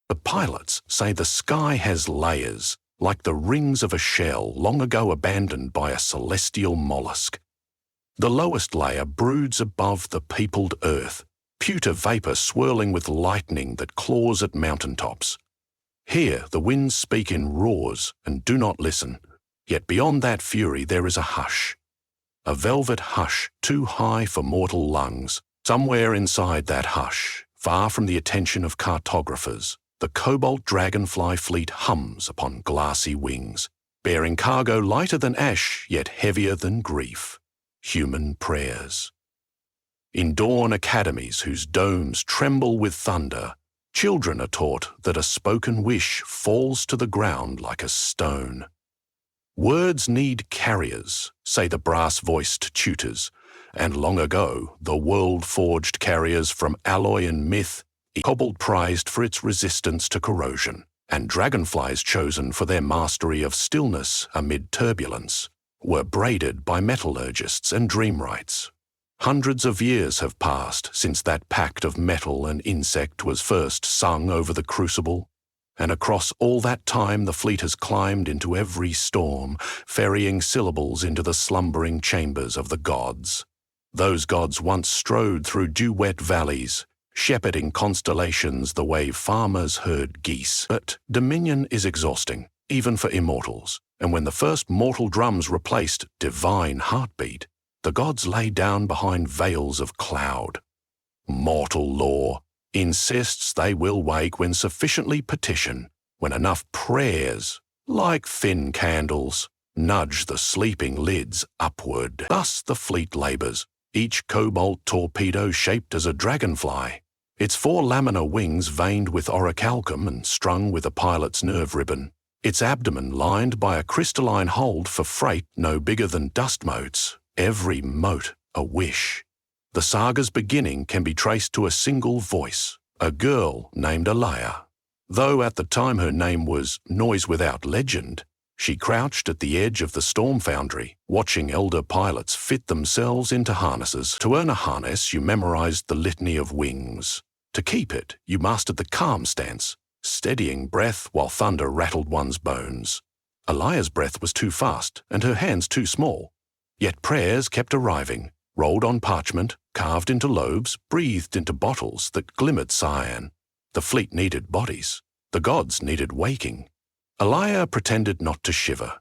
The pilots say the sky has layers, like the rings of a shell long ago abandoned by a celestial mollusk. The lowest layer broods above the peopled earth, pewter vapour swirling with lightning that claws at mountaintops. Here the winds speak in roars and do not listen, yet beyond that fury there is a hush. A velvet hush too high for mortal lungs. Somewhere inside that hush, far from the attention of cartographers, the cobalt dragonfly fleet hums upon glassy wings, bearing cargo lighter than ash, yet heavier than grief. Human prayers. In dawn academies whose domes tremble with thunder, children are taught that a spoken wish falls to the ground like a stone. Words need carriers, say the brass-voiced tutors, and long ago the world-forged carriers from alloy and myth, cobalt prized for its resistance to corrosion, and dragonflies chosen for their mastery of stillness amid turbulence, were braided by metallurgists and dreamwrights. Hundreds of years have passed since that pact of metal and insect was first sung over the crucible, and across all that time the fleet has climbed into every storm, ferrying syllables into the slumbering chambers of the gods. Those gods once strode through dew-wet valleys, shepherding constellations the way farmers herd geese. But dominion is exhausting, even for immortals, and when the first mortal drums replaced divine heartbeat, the gods lay down behind veils of cloud. Mortal law insists they will wake when sufficiently petition, when enough prayers, like thin candles, nudge the sleeping lids upward. Thus the fleet labours, each cobalt torpedo shaped as a dragonfly, its 4 laminar wings veined with orichalcum and strung with a pilot's nerve ribbon, its abdomen lined by a crystalline hold for freight no bigger than dust motes, every mote a wish. The saga's beginning can be traced to a single voice, a girl named Alaya. Though at the time her name was Noise Without Legend, she crouched at the edge of the storm foundry, watching elder pilots fit themselves into harnesses. To earn a harness, you memorized the litany of wings. To keep it, you mastered the calm stance, steadying breath while thunder rattled one's bones. Alaya's breath was too fast and her hands too small. Yet prayers kept arriving, rolled on parchment, carved into lobes, breathed into bottles that glimmered cyan. The fleet needed bodies. The gods needed waking. Alaya pretended not to shiver.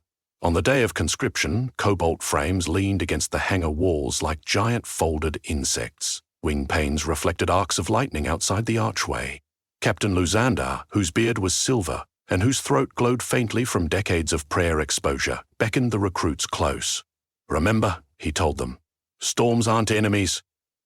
On the day of conscription, cobalt frames leaned against the hangar walls like giant folded insects. Wing panes reflected arcs of lightning outside the archway. Captain Luzandar, whose beard was silver and whose throat glowed faintly from decades of prayer exposure, beckoned the recruits close. "Remember," he told them, "storms aren't enemies.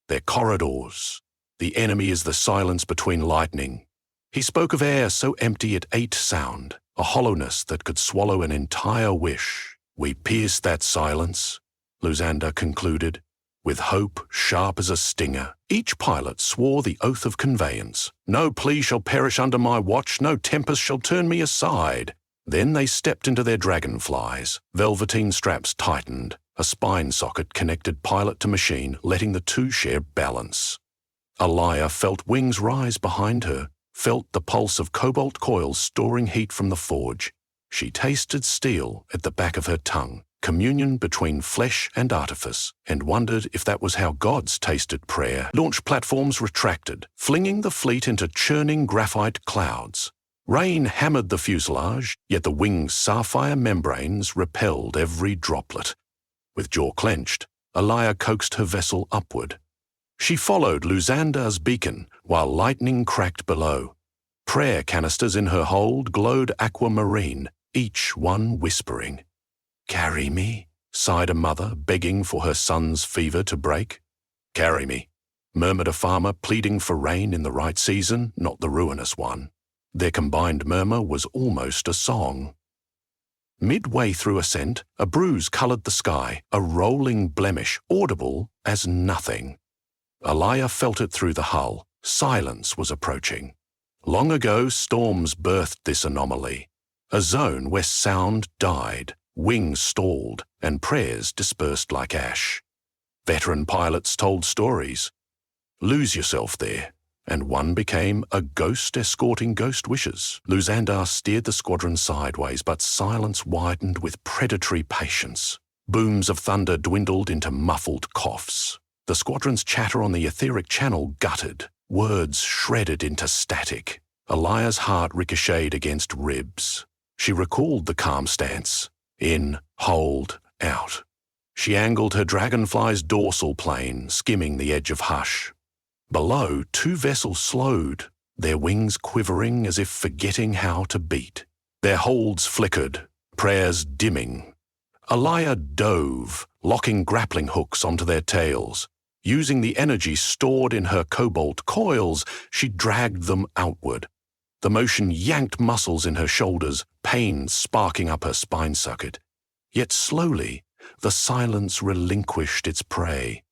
They're corridors. The enemy is the silence between lightning." He spoke of air so empty it ate sound, a hollowness that could swallow an entire wish. "We pierce that silence," Luzandar concluded, with hope sharp as a stinger. Each pilot swore the oath of conveyance. "No plea shall perish under my watch, no tempest shall turn me aside." Then they stepped into their dragonflies. Velveteen straps tightened. A spine socket connected pilot to machine, letting the two share balance. Alaya felt wings rise behind her, felt the pulse of cobalt coils storing heat from the forge. She tasted steel at the back of her tongue, communion between flesh and artifice, and wondered if that was how gods tasted prayer. Launch platforms retracted, flinging the fleet into churning graphite clouds. Rain hammered the fuselage, yet the wing's sapphire membranes repelled every droplet. With jaw clenched, Alaya coaxed her vessel upward. She followed Luzandar's beacon while lightning cracked below. Prayer canisters in her hold glowed aquamarine, each one whispering. "Carry me," sighed a mother, begging for her son's fever to break. "Carry me," murmured a farmer, pleading for rain in the right season, not the ruinous one. Their combined murmur was almost a song. Midway through ascent, a bruise coloured the sky, a rolling blemish, audible as nothing. Alaya felt it through the hull. Silence was approaching. Long ago, storms birthed this anomaly, a zone where sound died, wings stalled, and prayers dispersed like ash. Veteran pilots told stories. Lose yourself there, and one became a ghost escorting ghost wishes. Luzandar steered the squadron sideways, but silence widened with predatory patience. Booms of thunder dwindled into muffled coughs. The squadron's chatter on the etheric channel guttered, words shredded into static. Alaya's heart ricocheted against ribs. She recalled the calm stance. In, hold, out. She angled her dragonfly's dorsal plane, skimming the edge of hush. Below, two vessels slowed, their wings quivering as if forgetting how to beat. Their holds flickered, prayers dimming. Alaya dove, locking grappling hooks onto their tails. Using the energy stored in her cobalt coils, she dragged them outward. The motion yanked muscles in her shoulders, pain sparking up her spine socket. Yet slowly, the silence relinquished its prey.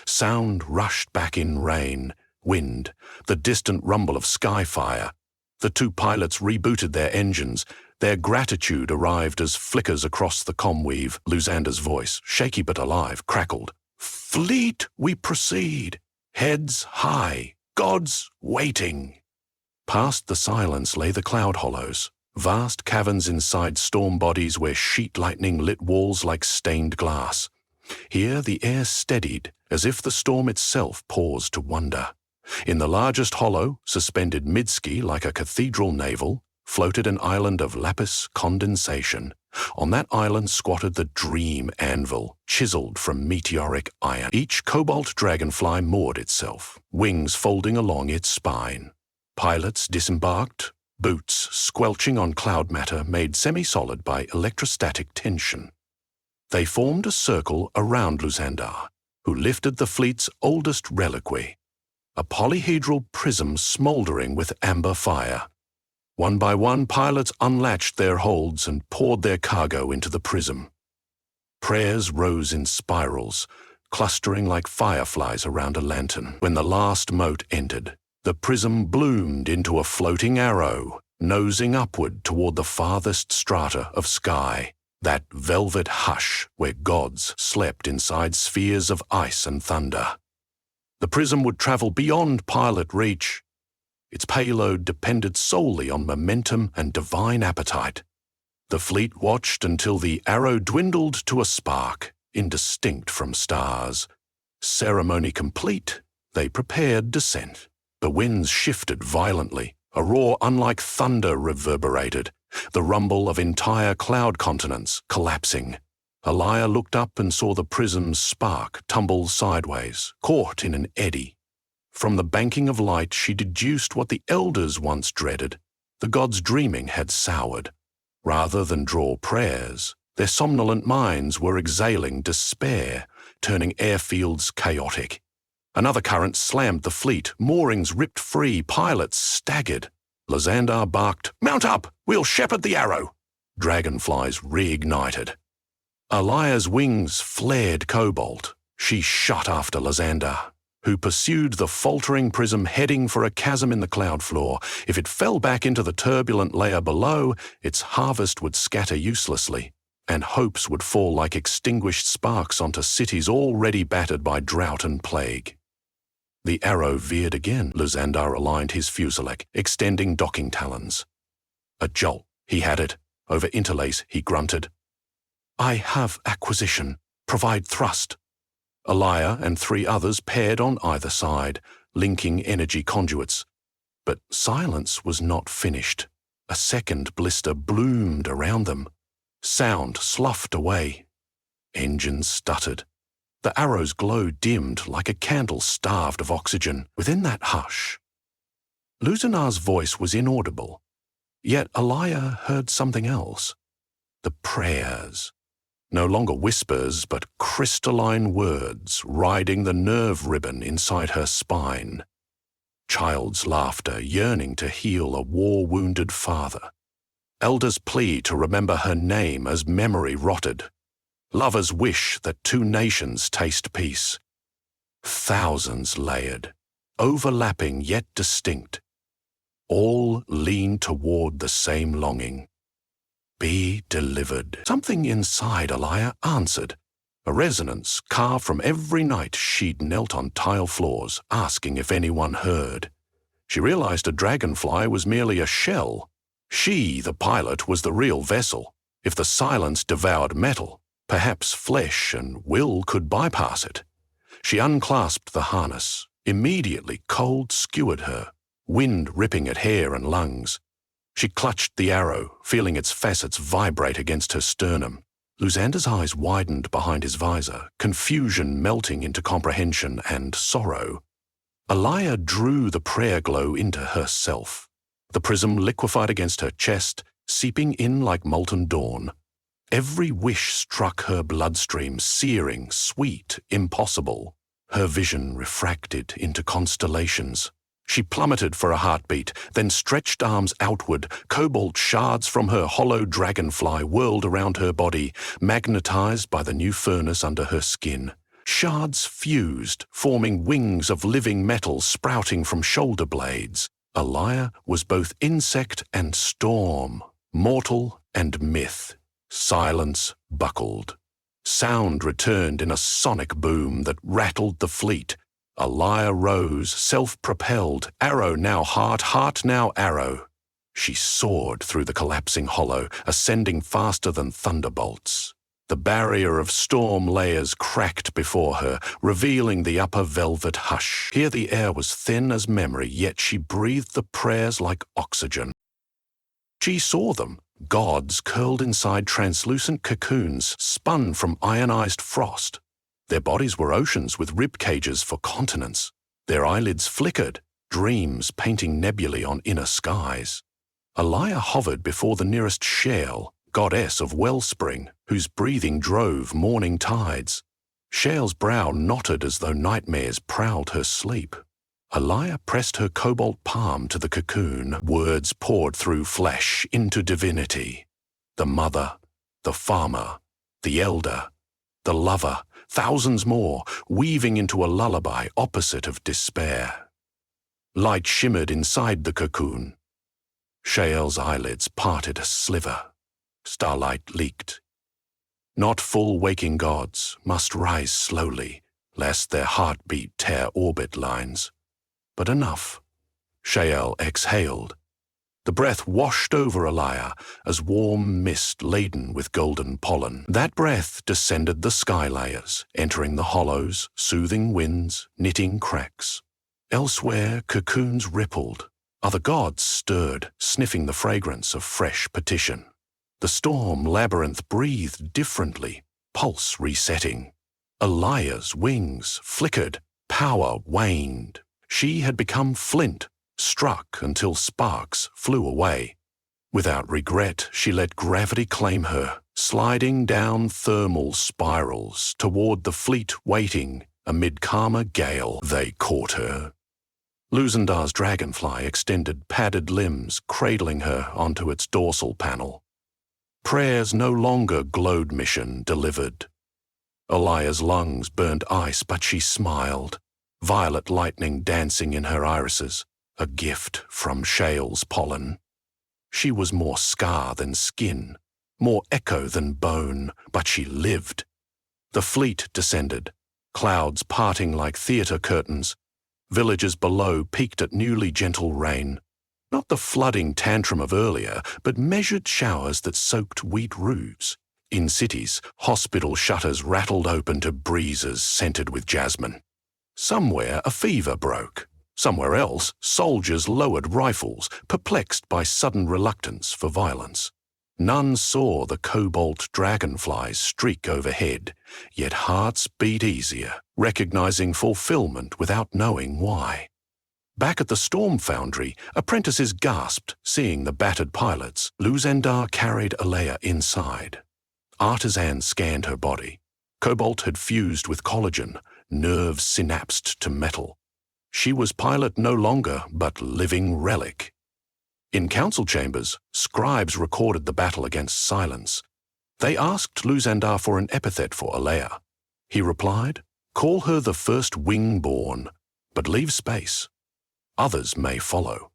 Sound rushed back in rain, wind, the distant rumble of skyfire. The two pilots rebooted their engines. Their gratitude arrived as flickers across the comweave. Luzandar's voice, shaky but alive, crackled. Fleet, we proceed. Heads high. Gods waiting. Past the silence lay the cloud hollows, vast caverns inside storm bodies where sheet lightning lit walls like stained glass. Here the air steadied, as if the storm itself paused to wonder. In the largest hollow, suspended mid-ski like a cathedral navel, floated an island of lapis condensation. On that island squatted the Dream Anvil, chiseled from meteoric iron. Each cobalt dragonfly moored itself, wings folding along its spine. Pilots disembarked, boots squelching on cloud matter made semi-solid by electrostatic tension. They formed a circle around Luzandar, who lifted the fleet's oldest reliquary, a polyhedral prism smoldering with amber fire. One by one, pilots unlatched their holds and poured their cargo into the prism. Prayers rose in spirals, clustering like fireflies around a lantern. When the last mote entered, the prism bloomed into a floating arrow, nosing upward toward the farthest strata of sky, that velvet hush where gods slept inside spheres of ice and thunder. The prism would travel beyond pilot reach. Its payload depended solely on momentum and divine appetite. The fleet watched until the arrow dwindled to a spark, indistinct from stars. Ceremony complete, they prepared descent. The winds shifted violently. A roar unlike thunder reverberated, the rumble of entire cloud continents collapsing. Alaya looked up and saw the prism's spark tumble sideways, caught in an eddy. From the banking of light she deduced what the elders once dreaded. The gods' dreaming had soured. Rather than draw prayers, their somnolent minds were exhaling despair, turning airfields chaotic. Another current slammed the fleet, moorings ripped free, pilots staggered. Luzandar barked, "Mount up! We'll shepherd the arrow!" Dragonflies reignited. Alaya's wings flared cobalt. She shot after Luzandar, who pursued the faltering prism heading for a chasm in the cloud floor. If it fell back into the turbulent layer below, its harvest would scatter uselessly, and hopes would fall like extinguished sparks onto cities already battered by drought and plague. The arrow veered again. Luzandar aligned his fuselage, extending docking talons. A jolt. He had it. Over interlace, he grunted. "I have acquisition. Provide thrust." Alaya and 3 others paired on either side, linking energy conduits. But silence was not finished. A second blister bloomed around them. Sound sloughed away. Engines stuttered. The arrow's glow dimmed like a candle starved of oxygen. Within that hush, Luzandar's voice was inaudible. Yet Alaya heard something else. The prayers. No longer whispers, but crystalline words riding the nerve ribbon inside her spine. Child's laughter yearning to heal a war-wounded father. Elder's plea to remember her name as memory rotted. Lovers' wish that 2 nations taste peace. Thousands layered, overlapping yet distinct. All lean toward the same longing. Be delivered. Something inside Alaya answered. A resonance carved from every night she'd knelt on tile floors, asking if anyone heard. She realized a dragonfly was merely a shell. She, the pilot, was the real vessel. If the silence devoured metal, perhaps flesh and will could bypass it. She unclasped the harness. Immediately, cold skewered her, wind ripping at hair and lungs. She clutched the arrow, feeling its facets vibrate against her sternum. Lusander's eyes widened behind his visor, confusion melting into comprehension and sorrow. Alaya drew the prayer glow into herself. The prism liquefied against her chest, seeping in like molten dawn. Every wish struck her bloodstream, searing, sweet, impossible. Her vision refracted into constellations. She plummeted for a heartbeat, then stretched arms outward. Cobalt shards from her hollow dragonfly whirled around her body, magnetized by the new furnace under her skin. Shards fused, forming wings of living metal sprouting from shoulder blades. Alaya was both insect and storm, mortal and myth. Silence buckled. Sound returned in a sonic boom that rattled the fleet. Alaya rose, self-propelled, arrow now heart, heart now arrow. She soared through the collapsing hollow, ascending faster than thunderbolts. The barrier of storm layers cracked before her, revealing the upper velvet hush. Here the air was thin as memory, yet she breathed the prayers like oxygen. She saw them, gods curled inside translucent cocoons spun from ionized frost. Their bodies were oceans with rib cages for continents. Their eyelids flickered, dreams painting nebulae on inner skies. Alaya hovered before the nearest shale, goddess of wellspring, whose breathing drove morning tides. Shale's brow knotted as though nightmares prowled her sleep. Alaya pressed her cobalt palm to the cocoon. Words poured through flesh into divinity. The mother, the farmer, the elder, the lover, thousands more, weaving into a lullaby opposite of despair. Light shimmered inside the cocoon. Shale's eyelids parted a sliver. Starlight leaked. Not full waking gods must rise slowly, lest their heartbeat tear orbit lines. But enough. Shael exhaled. The breath washed over Alaya as warm mist laden with golden pollen. That breath descended the sky layers, entering the hollows, soothing winds, knitting cracks. Elsewhere, cocoons rippled. Other gods stirred, sniffing the fragrance of fresh petition. The storm labyrinth breathed differently, pulse resetting. Alaya's wings flickered, power waned. She had become flint, struck until sparks flew away. Without regret, she let gravity claim her, sliding down thermal spirals toward the fleet waiting amid calmer gale. They caught her. Lusandar's dragonfly extended padded limbs, cradling her onto its dorsal panel. Prayers no longer glowed mission delivered. Alaya's lungs burned ice, but she smiled, violet lightning dancing in her irises, a gift from Shale's pollen. She was more scar than skin, more echo than bone, but she lived. The fleet descended, clouds parting like theatre curtains. Villages below peaked at newly gentle rain. Not the flooding tantrum of earlier, but measured showers that soaked wheat roofs. In cities, hospital shutters rattled open to breezes scented with jasmine. Somewhere a fever broke. Somewhere else, soldiers lowered rifles, perplexed by sudden reluctance for violence. None saw the cobalt dragonflies streak overhead, yet hearts beat easier, recognizing fulfillment without knowing why. Back at the storm foundry, apprentices gasped, seeing the battered pilots. Lusandar carried Alaya inside. Artisans scanned her body. Cobalt had fused with collagen, nerves synapsed to metal. She was pilot no longer, but living relic. In council chambers, scribes recorded the battle against silence. They asked Lusandar for an epithet for Alaya. He replied, "Call her the first wing-born, but leave space. Others may follow."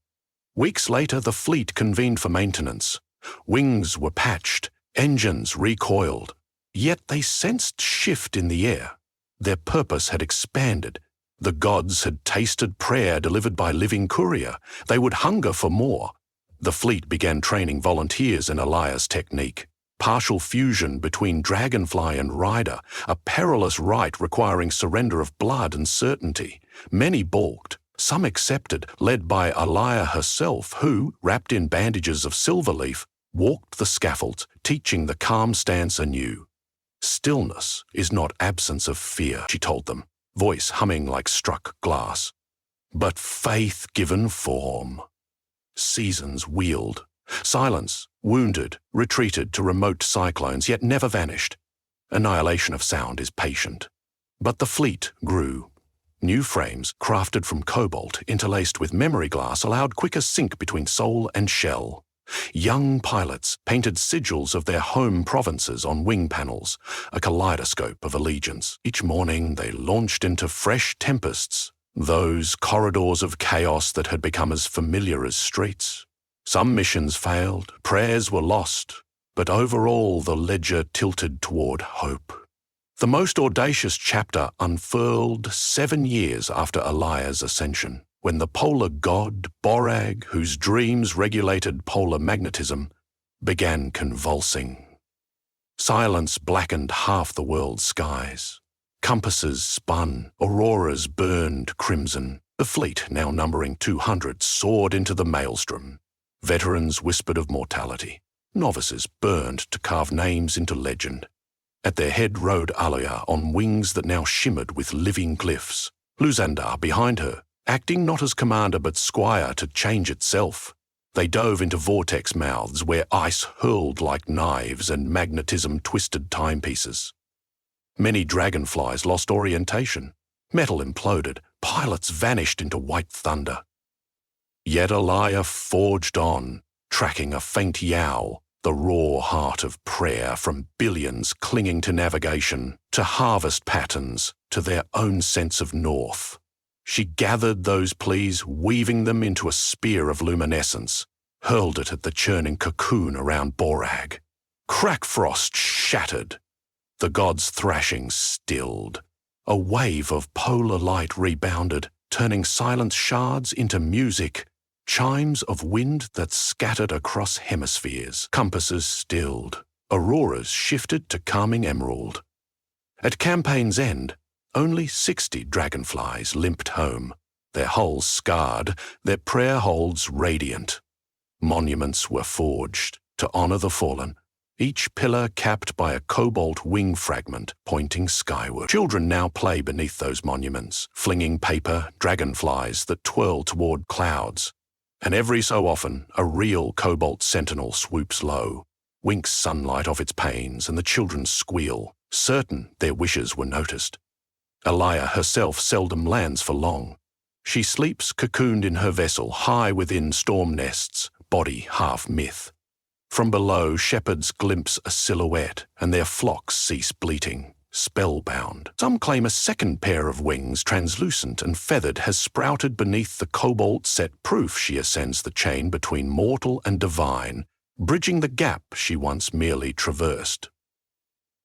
Weeks later, the fleet convened for maintenance. Wings were patched, engines recoiled. Yet they sensed shift in the air. Their purpose had expanded. The gods had tasted prayer delivered by living courier. They would hunger for more. The fleet began training volunteers in Eliah's technique. Partial fusion between Dragonfly and Rider, a perilous rite requiring surrender of blood and certainty. Many balked, some accepted, led by Eliah herself, who, wrapped in bandages of silver leaf, walked the scaffolds, teaching the calm stance anew. Stillness is not absence of fear, she told them, voice humming like struck glass, but faith given form. Seasons wheeled. Silence, wounded, retreated to remote cyclones, yet never vanished. Annihilation of sound is patient. But the fleet grew. New frames, crafted from cobalt, interlaced with memory glass, allowed quicker sync between soul and shell. Young pilots painted sigils of their home provinces on wing panels, a kaleidoscope of allegiance. Each morning they launched into fresh tempests, those corridors of chaos that had become as familiar as streets. Some missions failed, prayers were lost, but overall the ledger tilted toward hope. The most audacious chapter unfurled 7 years after Eliah's ascension, when the polar god, Borag, whose dreams regulated polar magnetism, began convulsing. Silence blackened half the world's skies. Compasses spun, auroras burned crimson. The fleet, now numbering 200, soared into the maelstrom. Veterans whispered of mortality. Novices burned to carve names into legend. At their head rode Alia on wings that now shimmered with living glyphs. Luzandar behind her, acting not as commander but squire to change itself. They dove into vortex mouths where ice hurled like knives and magnetism twisted timepieces. Many dragonflies lost orientation. Metal imploded. Pilots vanished into white thunder. Yet Elia forged on, tracking a faint yowl, the raw heart of prayer from billions clinging to navigation, to harvest patterns, to their own sense of north. She gathered those pleas, weaving them into a spear of luminescence, hurled it at the churning cocoon around Borag. Crackfrost shattered. The gods' thrashing stilled. A wave of polar light rebounded, turning silent shards into music, chimes of wind that scattered across hemispheres. Compasses stilled. Auroras shifted to calming emerald. At campaign's end, only 60 dragonflies limped home, their hulls scarred, their prayer holds radiant. Monuments were forged to honor the fallen, each pillar capped by a cobalt wing fragment pointing skyward. Children now play beneath those monuments, flinging paper dragonflies that twirl toward clouds. And every so often, a real cobalt sentinel swoops low, winks sunlight off its panes, and the children squeal, certain their wishes were noticed. Elia herself seldom lands for long. She sleeps cocooned in her vessel, high within storm nests, body half myth. From below, shepherds glimpse a silhouette, and their flocks cease bleating, spellbound. Some claim a second pair of wings, translucent and feathered, has sprouted beneath the cobalt-set proof she ascends the chain between mortal and divine, bridging the gap she once merely traversed.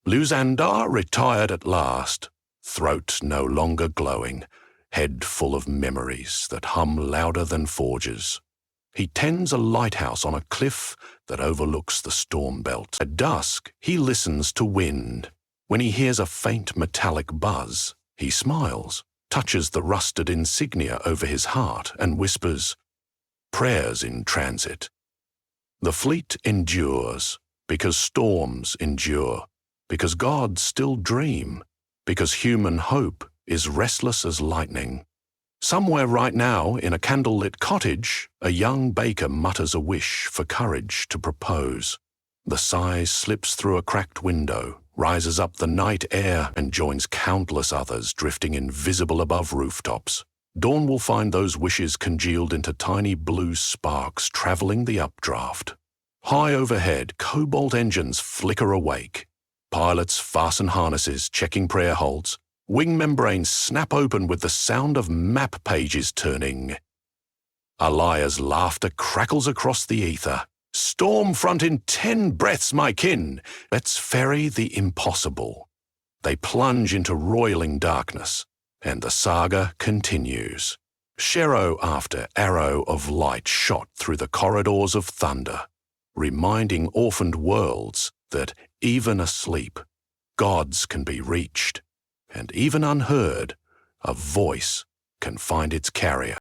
Luzandar retired at last, throat no longer glowing, head full of memories that hum louder than forges. He tends a lighthouse on a cliff that overlooks the storm belt. At dusk, he listens to wind. When he hears a faint metallic buzz, he smiles, touches the rusted insignia over his heart, and whispers, "Prayers in transit." The fleet endures, because storms endure, because gods still dream, because human hope is restless as lightning. Somewhere right now, in a candlelit cottage, a young baker mutters a wish for courage to propose. The sigh slips through a cracked window, rises up the night air, and joins countless others drifting invisible above rooftops. Dawn will find those wishes congealed into tiny blue sparks traveling the updraft. High overhead, cobalt engines flicker awake. Pilots fasten harnesses, checking prayer holds. Wing membranes snap open with the sound of map pages turning. Eliah's laughter crackles across the ether. "Storm front in 10 breaths, my kin! Let's ferry the impossible." They plunge into roiling darkness. And the saga continues. Shero after arrow of light shot through the corridors of thunder, reminding orphaned worlds that even asleep, gods can be reached, and even unheard, a voice can find its carrier.